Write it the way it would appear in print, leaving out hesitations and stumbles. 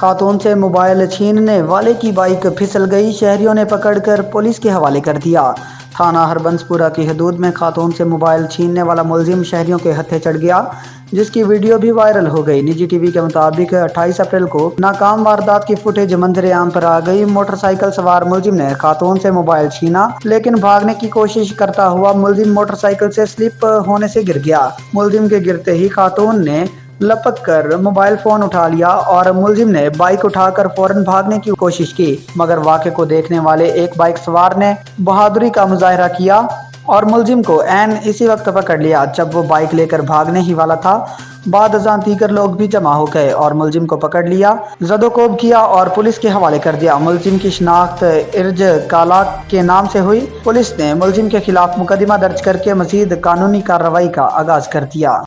خاتون سے موبائل چھیننے والے کی بائک پھسل گئی، شہریوں نے پکڑ کر پولیس کے حوالے کر دیا۔ تھانہ ہربنس پورہ کی حدود میں خاتون سے موبائل چھیننے والا ملزم شہریوں کے ہتھے چڑھ گیا، جس کی ویڈیو بھی وائرل ہو گئی۔ نجی ٹی وی کے مطابق 28 اپریل کو ناکام واردات کی فوٹیج منظر عام پر آ گئی۔ موٹر سائیکل سوار ملزم نے خاتون سے موبائل چھینا، لیکن بھاگنے کی کوشش کرتا ہوا ملزم موٹر سائیکل سے سلپ ہونے سے گر گیا۔ ملزم کے گرتے ہی خاتون نے لپک کر موبائل فون اٹھا لیا اور ملزم نے بائک اٹھا کر فوراً بھاگنے کی کوشش کی، مگر واقعے کو دیکھنے والے ایک بائک سوار نے بہادری کا مظاہرہ کیا اور ملزم کو عین اسی وقت پکڑ لیا جب وہ بائک لے کر بھاگنے ہی والا تھا۔ بعد ازاں دیگر لوگ بھی جمع ہو گئے اور ملزم کو پکڑ لیا، زد و کوب کیا اور پولیس کے حوالے کر دیا۔ ملزم کی شناخت ارج کالا کے نام سے ہوئی۔ پولیس نے ملزم کے خلاف مقدمہ درج کر کے مزید قانونی کارروائی کا آغاز کر دیا۔